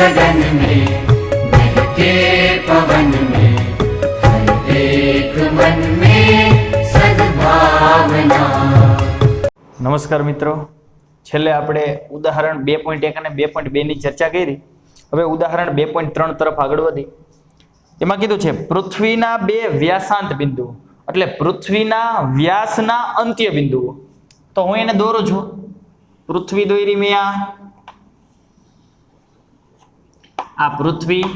गगन में महके पवन में हर एक मन में सद्भावना। नमस्कार मित्रों, छेल्ले આપણે ઉદાહરણ 2.1 અને 2.2 ની ચર્ચા કરી। હવે ઉદાહરણ 2.3 તરફ આગળ વધી। એમાં કીધું છે પૃથ્વીના બે વ્યાસાંત બિંદુઓ, એટલે પૃથ્વીના વ્યાસના અંત્ય બિંદુઓ। તો હું એને દોરું છું, પૃથ્વી દોરી મેં આ પૃથ્વી,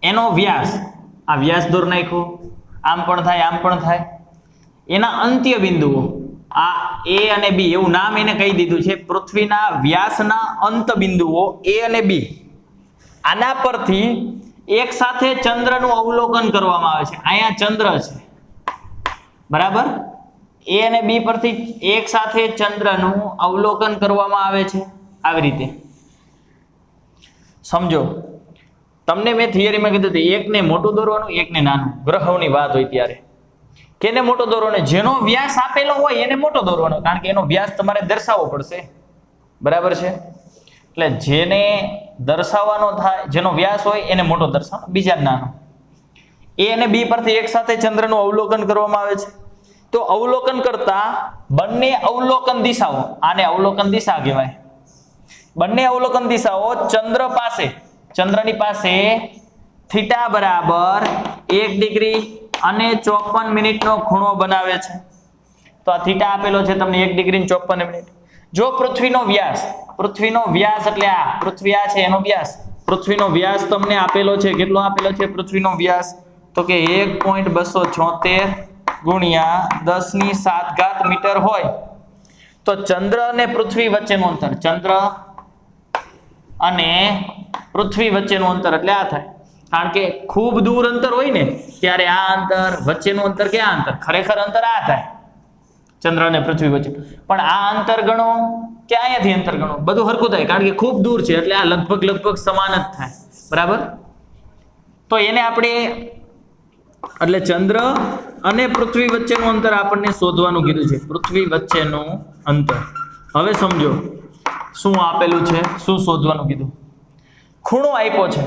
એનો વ્યાસ, આ વ્યાસ દોર નાખ્યો, આમ પણ થાય આમ પણ થાય। એના અંત્ય બિંદુઓ આ એ અને બી, એવું નામ એને કહી દીધું છે પૃથ્વીના વ્યાસના અંત બિંદુઓ એ અને બી। આના પરથી એક સાથે ચંદ્રનું અવલોકન કરવામાં આવે છે। અહીંયા ચંદ્ર છે, બરાબર। એ અને બી પરથી એક સાથે ચંદ્રનું અવલોકન કરવામાં આવે છે, આવી રીતે સમજો। તમને મેં થિયરીમાં કીધું હતું એકને મોટું દોરવાનું, એકને નાનું, ગ્રહોની વાત હોય ત્યારે કેને મોટો દોરવાનો, જેનો વ્યાસ આપેલો હોય એને મોટો દોરવાનો, કારણ કે એનો વ્યાસ તમારે દર્શાવવો પડશે, બરાબર છે। એટલે જેને દર્શાવવાનો થાય, જેનો વ્યાસ હોય એને મોટો દર્શાવવાનો, બીજા નાનો। એ અને બી પરથી એક સાથે ચંદ્રનું અવલોકન કરવામાં આવે છે। તો અવલોકન કરતા બંને અવલોકન દિશાઓ, આને અવલોકન દિશા કહેવાય, બંને અવલોકન દિશાઓ ચંદ્ર પાસે, ચંદ્રની પાસે થીટા બરાબર 1 ડિગ્રી અને 54 મિનિટનો ખૂણો બનાવે છે। તો આ થીટા આપેલો છે તમને 1 ડિગ્રી અને 54 મિનિટ। જો પૃથ્વીનો વ્યાસ એટલે આ પૃથ્વી આ છે એનો વ્યાસ, પૃથ્વીનો વ્યાસ તમને આપેલો છે, કેટલો આપેલો છે પૃથ્વીનો વ્યાસ, તો કે 1.276 ગુણ્યા 10⁷ મીટર હોય। તો ચંદ્ર અને પૃથ્વી વચ્ચેનું અંતર, ચંદ્ર અને પૃથ્વી વચ્ચેનું અંતર એટલે આ થાય, કારણ કે ખૂબ દૂર અંતર હોય ને ત્યારે આ અંતર, વચ્ચેનું અંતર કે આ અંતર, ખરેખર અંતર આ થાય ચંદ્ર અને પૃથ્વી વચ્ચે, પણ આ અંતર ગણો કે અહીંયાથી અંતર ગણો, બધું હરખું થાય, કારણ કે ખૂબ દૂર છે એટલે આ લગભગ સમાન જ થાય, બરાબર। તો એને આપણે, એટલે ચંદ્ર અને પૃથ્વી વચ્ચેનું અંતર આપણને શોધવાનું કીધું છે, પૃથ્વી વચ્ચેનું અંતર। હવે સમજો શું આપેલું છે, શું શોધવાનું કીધું, ખૂણો આપ્યો છે।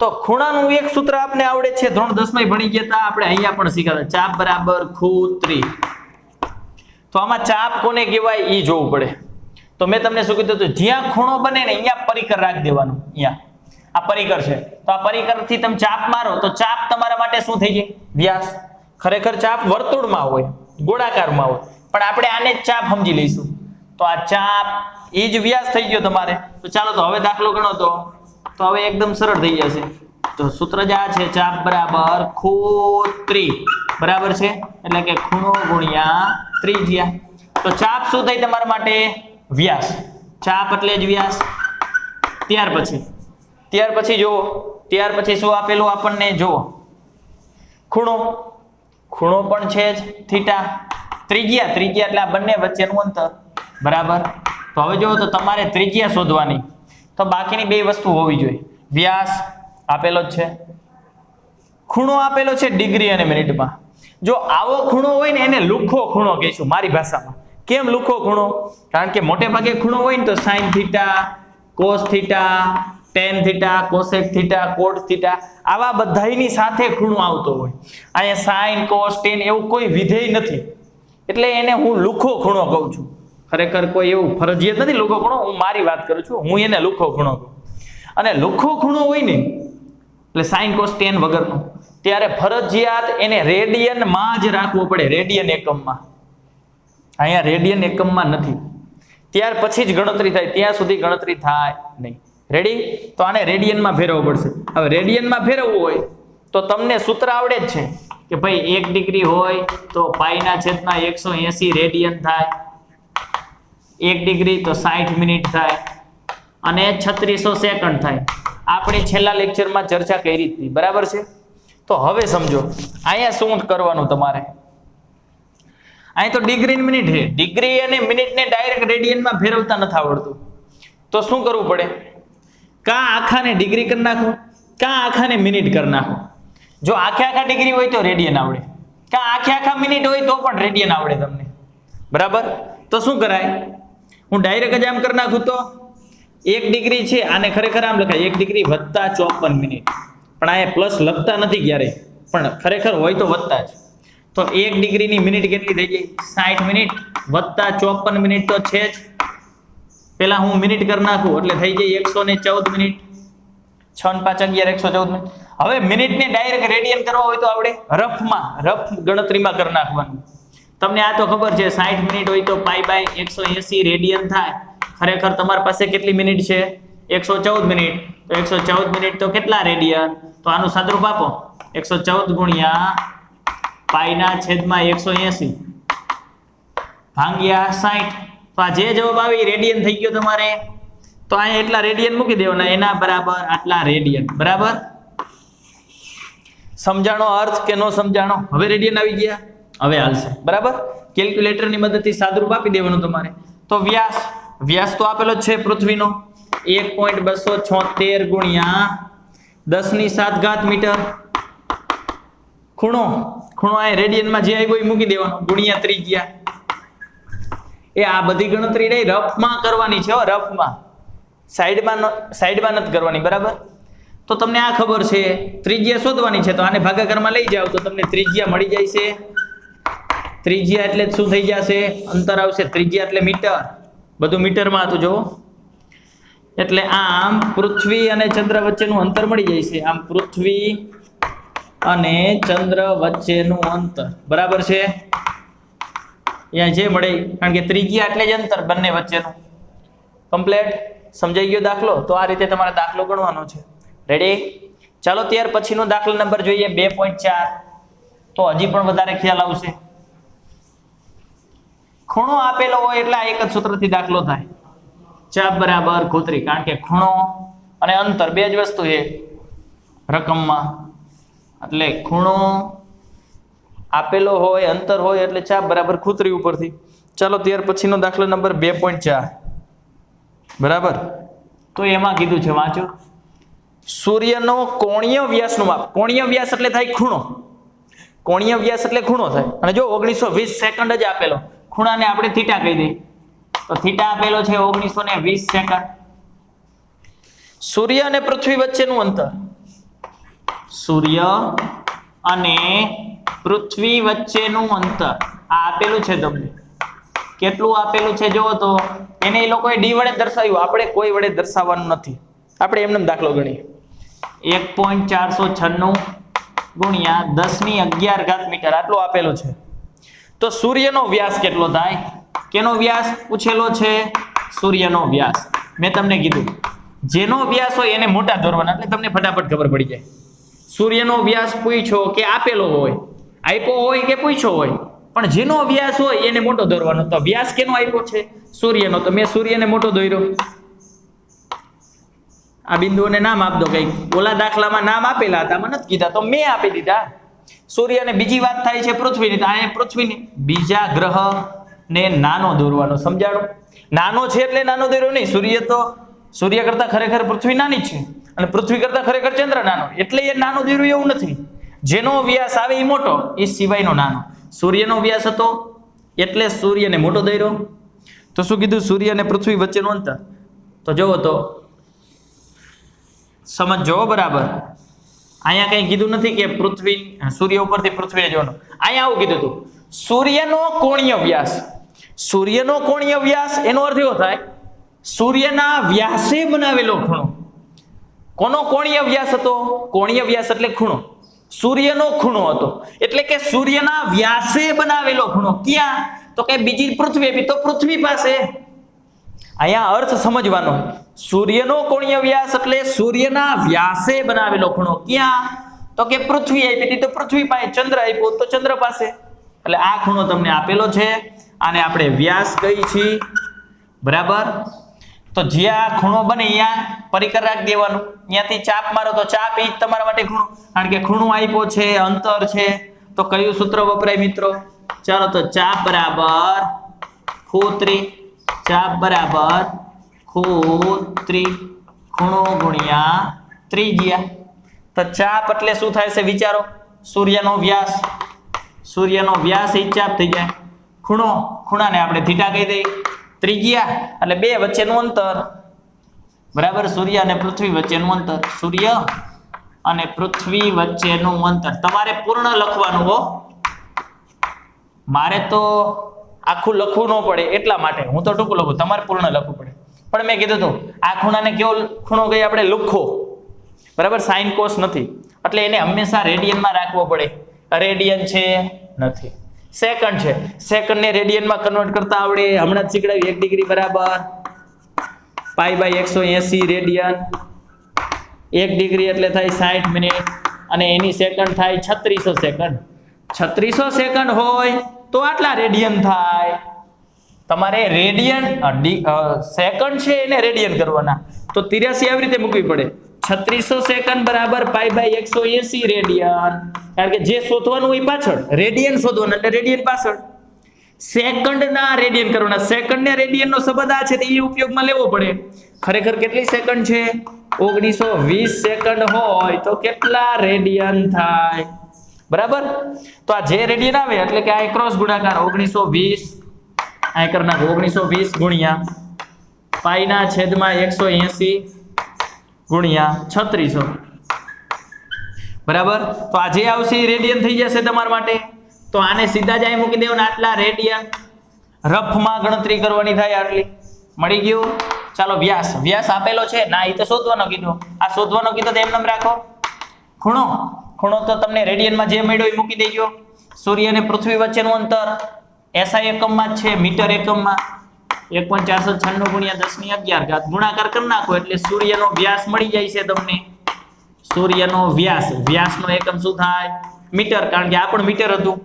તો ખૂણાનું એક સૂત્ર આપને આવડે છે, ધોરણ 10 માં ભણી ગયા હતા આપણે, અહીંયા પણ શીખ્યા, ચાપ બરાબર ખૂ3। તો આમાં ચાપ કોને કહેવાય એ જોવું પડે। તો મેં તમને શું કીધું હતું, જ્યાં ખૂણો બને ને અહીંયા પરિકર રાખી દેવાનું, અહીંયા આ પરિકર છે, તો આ પરિકરથી તમે ચાપ મારો તો ચાપ તમારા માટે શું થઈ જાય, વ્યાસ। ખરેખર ચાપ વર્તુળમાં હોય, ગોળાકારમાં હોય, પણ આપણે આને જ ચાપ સમજી લઈશું। તો આ ચાપ એ જ વ્યાસ થઈ ગયો તમારે। તો ચાલો તો હવે દાખલો ગણો, તો હવે એકદમ સરળ થઈ જશે। તો સૂત્ર જ આ છે, ચાપ બરાબર ખૂ3 બરાબર છે, એટલે કે ખૂણો ગુણ્યા ત્રિજ્યા। તો ચાપ શું થઈ તમારા માટે, વ્યાસ, ચાપ એટલે જ વ્યાસ। ત્યાર પછી જુઓ, ત્યાર પછી શું આપેલું આપણને, જુઓ ખૂણો, ખૂણો પણ છે જ થીટા, ત્રિજ્યા એટલે આ બંને વચ્ચેનું અંતર, બરાબર। તો હવે જો તો તમારે ત્રિજ્યા શોધવાની, તો બાકીની બે વસ્તુ હોવી જોઈએ, વ્યાસ આપેલો જ છે, ખૂણો આપેલો છે ડિગ્રી અને મિનિટમાં। જો આવો ખૂણો હોય ને એને લુખ્ખો ખૂણો કહીશું મારી ભાષામાં। કેમ લુખ્ખો ખૂણો, કારણ કે મોટે ભાગે ખૂણો હોય ને તો sine theta, cos theta, ten theta, cosec theta, કોટ થીટા, આવા બધાયની સાથે ખૂણો આવતો હોય। અહીંયા સાઇન, કોસ, ટેન એવું કોઈ વિધેય નથી, એટલે એને હું લુખ્ખો ખૂણો કહું છું। ખરેખર કોઈ એવું ફરજિયાત નથી લુખ્ખો ખૂણો, હું મારી વાત કરું છું, હું એને લુખ્ખો ખૂણો કહું। અને લુખ્ખો ખૂણો હોય ને એટલે સાઇન, કોસ, ટેન વગરનો, ત્યારે ફરજિયાત એને રેડિયનમાં જ રાખવો પડે, રેડિયન એકમમાં। અહીંયા રેડિયન એકમમાં નથી, ત્યાર પછી જ ગણતરી થાય, ત્યાં સુધી ગણતરી થાય નહીં। રેડી? તો આને રેડિયનમાં ફેરવવું પડશે। હવે રેડિયનમાં ફેરવવું હોય તો તમને સૂત્ર આવડે જ છે કે ભાઈ 1 ડિગ્રી હોય તો π/180 રેડિયન થાય, 1 ડિગ્રી તો 60 મિનિટ થાય, અને 3600 સેકન્ડ થાય। આપણે છેલ્લા લેક્ચરમાં ચર્ચા કરી હતી, બરાબર છે। તો હવે સમજો અહીંયા શું કરવાનું તમારે, અહીં તો ડિગ્રી અને મિનિટ છે, ડિગ્રી અને મિનિટને ડાયરેક્ટ રેડિયનમાં ફેરવતા નથી આવડતું, તો શું કરવું પડે, કાં આખાને ડિગ્રી કરી નાખો, કાં આખાને મિનિટ કરી નાખો। જો આખા ડિગ્રી હોય તો રેડિયન આવડે, કાં આખા મિનિટ હોય તો પણ રેડિયન આવડે તમને, બરાબર। તો શું કરાય, હું ડાયરેક્ટ જ આમ કરી નાખું 1 ડિગ્રી છે આને ખરેખર આમ લખાય 1 ડિગ્રી વત્તા 54 મિનિટ, પણ આ પ્લસ લખતા નથી ક્યારેય, પણ ખરેખર હોય તો વત્તા જ. તો 1 ડિગ્રીની મિનિટ કેટલી થઈ ગઈ? 60 મિનિટ વત્તા 54 મિનિટ તો છે જ. પેલા હું મિનિટ કરી નાખું એટલે થઈ જાય 114 મિનિટ. 6 ને 5 11 114 મિનિટ. હવે મિનિટને ડાયરેક્ટ રેડિયન કરવા હોય તો આપણે રફ ગણતરીમાં કરી નાખવાનું. તમને આ તો ખબર છે 60 મિનિટ હોય તો π/180 રેડિયન થાય. ખરેખર તમારી પાસે કેટલી મિનિટ છે? 114 મિનિટ. તો 114 મિનિટ તો કેટલા રેડિયન? તો આનું સાદરૂપ આપો 114 ગુણ્યા π/180 ભાગ્યા 60. તો આ જે જવાબ આવી રેડિયન થઈ ગયો તમારે. તો અહીંયા એટલા રેડિયન મૂકી દેવાના, એના બરાબર આટલા રેડિયન. બરાબર? સમજાણો અર્થ કે નો સમજાણો? હવે રેડિયન આવી ગયા, હવે હાલશે. બરાબર? કેલ્ક્યુલેટરની મદદથી સાદરૂપ આપી દેવાનું તમારે. તો વ્યાસ તો આપેલો જ છે પૃથ્વીનો 1.276 ગુણ્યા 10⁷ મીટર. ખૂણો આ રેડિયનમાં જે આવ્યો એ મૂકી દેવાનો ગુણ્યા ત્રિજ્યા. એ આ બધી ગણતરી નહીં, રફમાં કરવાની છે. રફમાં, સાઈડમાં નથી કરવાની. બરાબર? તો તમને આ ખબર છે ત્રિજ્યા શોધવાની છે, તો આને ભાગાકારમાં લઈ જાવ તો તમને ત્રિજ્યા મળી જાય છે. ત્રિજ્યા એટલે શું થઈ જશે? અંતર આવશે. ત્રિજ્યા એટલે મીટર, બધું મીટરમાં હતું જુઓ. એટલે આમ પૃથ્વી અને ચંદ્ર વચ્ચેનું અંતર મળી જાય છે. આમ પૃથ્વી અને ચંદ્ર વચ્ચેનું અંતર બરાબર છે. અહીંયા જે મળે, કારણ કે ત્રિજ્યા એટલે જ અંતર બંને વચ્ચેનું. કમ્પ્લીટ? સમજાઈ ગયો દાખલો? તો આ રીતે તમારે દાખલો ગણવાનો છે. રેડી? ચાલો ત્યાર પછીનો દાખલા નંબર જોઈએ 2.4. તો હજી પણ વધારે ખ્યાલ આવશે. ખૂણો આપેલો હોય એટલે આ એક જ સૂત્રથી દાખલો થાય. ચાપ બરાબર ખૂતરી, કારણ કે ખૂણો અને અંતર બે જ વસ્તુ છે રકમમાં. એટલે ખૂણો આપેલો હોય, અંતર હોય એટલે ચાપ બરાબર ખૂતરી ઉપરથી. ચાલો ત્યાર પછીનો દાખલો નંબર 2.4. બરાબર? તો એમાં કીધું છે, વાંચો. સૂર્યનો કોણીય વ્યાસનું માપ. કોણીય વ્યાસ એટલે થાય ખૂણો. કોણીય વ્યાસ એટલે ખૂણો થાય. અને જો 1920 સેકન્ડ જ આપેલો, ખૂણાને આપણે થીટા કહી દઈએ. તો થીટા આપેલો છે 1920 સેકન્ડ. સૂર્ય અને પૃથ્વી વચ્ચેનું અંતર. સૂર્ય અને પૃથ્વી વચ્ચેનું અંતર આ આપેલું છે તમને. કેટલું આપેલું છે જુઓ તો. એને એ લોકોએ ડી વડે દર્શાવ્યું, આપણે કોઈ વડે દર્શાવવાનું નથી. આપણે એમને દાખલો ગણીએ. 1.496 ગુણ્યા 10⁻11 મીટર આટલું આપેલું છે. તો સૂર્યનો વ્યાસ કેટલો થાય? કેનો વ્યાસ પૂછેલો છે? સૂર્યનો વ્યાસ. મેં તમને કીધું જેનો વ્યાસ હોય એને મોટા દોરવાના, એટલે તમને ફટાફટ ખબર પડી જાય. સૂર્યનો વ્યાસ પૂછ્યો કે આપેલો હોય, આપ્યો હોય કે પૂછ્યો હોય, પણ જેનો વ્યાસ હોય એને મોટો દોરવાનો. તો વ્યાસ કેનો આપ્યો છે? સૂર્યનો. તો મેં સૂર્યને મોટો દોર્યો. આ બિંદુઓને નામ આપ દો. કઈક ઓલા દાખલામાં નામ આપેલા હતા, મને નથી કીધા, તો મેં આપી દીધા. સૂર્યને બીજી વાત થાય છે પૃથ્વીની, તો આ પૃથ્વીની. બીજા ગ્રહ ને નાનો દોરવાનો. સમજાણું? નાનો છે એટલે નાનો દોર્યો નહીં. સૂર્ય કરતા ખરેખર પૃથ્વી નાની છે, અને પૃથ્વી કરતા ખરેખર ચંદ્ર નાનો, એટલે એ નાનો દોર્યો એવું નથી. જેનો વ્યાસ આવે એ મોટો, એ સિવાયનો નાનો. સૂર્યનો વ્યાસ હતો એટલે સૂર્યને મોટો દોર્યો. તો શું કીધું? સૂર્ય અને પૃથ્વી વચ્ચેનું અંતર. તો જોવો તો સમજો બરાબર. અહીંયા કઈ કીધું નથી કે સૂર્ય ઉપરથી પૃથ્વીને જોવાનું. અહીંયા આવું કીધું હતું, સૂર્યનો કોણીય વ્યાસ. સૂર્યનો કોણીય વ્યાસ એનો અર્થ એવો થાય સૂર્યના વ્યાસે બનાવેલો ખૂણો. કોનો કોણીય વ્યાસ હતો? કોણીય વ્યાસ એટલે ખૂણો. સૂર્યનો ખૂણો હતો એટલે કે સૂર્યના વ્યાસે બનાવેલો ખૂણો. ક્યાં? તો કે બીજી પૃથ્વી, તો પૃથ્વી પાસે. અહીંયા અર્થ સમજવાનો. સૂર્યનો કોણીય વ્યાસ એટલે સૂર્યના વ્યાસે બનાવેલો ખૂણો. ક્યાં? તો કે પૃથ્વી આપી હતી તો પૃથ્વી પાસે, ચંદ્ર આપ્યો તો ચંદ્ર પાસે. એટલે આ ખૂણો તમને આપેલો છે, આને આપણે વ્યાસ કહી છીએ. બરાબર? તો જ્યાં ખૂણો બને ત્યાં પરિકર રાખી દેવાનું. ત્યાંથી ચાપ મારો તો ચાપ એ જ તમારા માટે ખૂણો, કારણ કે ખૂણો આપ્યો છે, અંતર છે. તો કયું સૂત્ર વપરાય મિત્રો? ચાલો તો ચાપ બરાબર ખૂતરી. ચાપ બરાબર ખૂતરી, ખૂણો ગુણ્યા ત્રિજ્યા. તો ચાપ એટલે શું થાય છે વિચારો? સૂર્યનો વ્યાસ. સૂર્યનો વ્યાસ એ ચાપ થઈ જાય. ખૂણાને આપણે થીટા કહી દઈએ. ત્રિજ્યા એટલે બે વચ્ચેનું અંતર. બરાબર, સૂર્ય અને પૃથ્વી વચ્ચેનું અંતર, સૂર્ય અને પૃથ્વી વચ્ચેનું અંતર તમારે પૂર્ણ લખવાનું હો. મારે તો આખું લખવું ન પડે એટલા માટે હું તો ટૂંકું લખું, તમારે પૂર્ણ લખવું પડે. પણ મેં કીધું હતું આ ખૂણાને કેવો ખૂણો કહીએ આપણે? લુખ્ખો. બરાબર, સાઇન કોસ નથી, એટલે એને હંમેશા રેડિયનમાં રાખવો પડે. રેડિયન છે નથી, સેકન્ડ છે, સેકન્ડને રેડિયનમાં કન્વર્ટ કરતા આવડે. હમણાં જ શીખડાવ્યું. 1 ડિગ્રી બરાબર π/180 રેડિયન. 1 ડિગ્રી એટલે થાય 60 મિનિટ અને એની સેકન્ડ થાય 3600 સેકન્ડ. 3600 સેકન્ડ હોય તો આટલા રેડિયન થાય. તમારે રેડિયન સેકન્ડ છે એને રેડિયન કરવાના, તો 83 આવી રીતે મૂકવી પડે. 3600 સેકન્ડ બરાબર π/180 રેડિયન. કારણ કે જે શોધવાનું હોય પાછળ, રેડિયન શોધવાનું એટલે રેડિયન પાછળ, સેકન્ડના રેડિયન કરવાના. સેકન્ડ ને રેડિયનનો સંબંધ આ છે તો એ ઉપયોગમાં લેવો પડે. ખરેખર કેટલી સેકન્ડ છે? 1920 સેકન્ડ હોય તો કેટલા રેડિયન થાય? બરાબર, તો આ જે રેડિયન આવે એટલે કે આ ક્રોસ ગુણાકાર 1920 આ કરી નાખો. 1920 ગુણ્યા π/180 ગુણ્યા 3600. બરાબર, તો આ જે આવશે એ રેડિયન થઈ જશે તમારા માટે. તો આને સીધા જ અહીં મૂકી દેવાના, આટલા રેડિયન. રફમાં ગણતરી કરવાની થાય આટલી. મળી ગયું? ચાલો, વ્યાસ. વ્યાસ આપેલો છે ના, એ તો શોધવાનો કીધો. આ શોધવાનો કીધો તો એમ નામ રાખો. ખૂણો, ખૂણો તો તમને રેડિયનમાં જે મળ્યો એ મૂકી દેજો. સૂર્ય અને પૃથ્વી વચ્ચેનું અંતર SI એકમમાં જ છે, મીટર એકમમાં. 1.496 ગુણ્યા 10^11 ગુણાકાર કરી નાખો એટલે સૂર્યનો વ્યાસ મળી જાય છે તમને. સૂર્યનો વ્યાસ, વ્યાસનો એકમ શું થાય? મીટર, કારણ કે આ પણ મીટર હતું.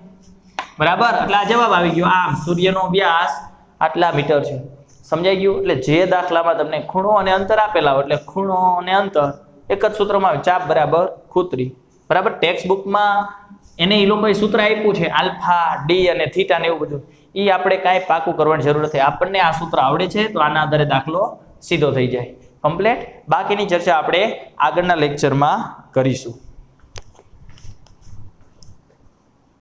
બરાબર, એટલે આ જવાબ આવી ગયો. આમ સૂર્યનો વ્યાસ આટલા મીટર છે. સમજાઈ ગયું? એટલે જે દાખલામાં તમને ખૂણો અને અંતર આપેલા હોય એટલે ખૂણો અને અંતર એક જ સૂત્રમાં આવે, ચાપ બરાબર ખૂતરી. બરાબર, ટેક્સ્ટ બુકમાં એને એ લોકોએ સૂત્ર આપ્યું છે આલ્ફા, ડી અને થીટા ને એવું બધું. એ આપણે કાંઈ પાકું કરવાની જરૂર નથી. આપણને આ સૂત્ર આવડે છે તો આના આધારે દાખલો સીધો થઈ જાય. કમ્પ્લીટ. બાકીની ચર્ચા આપણે આગળના લેક્ચરમાં કરીશું.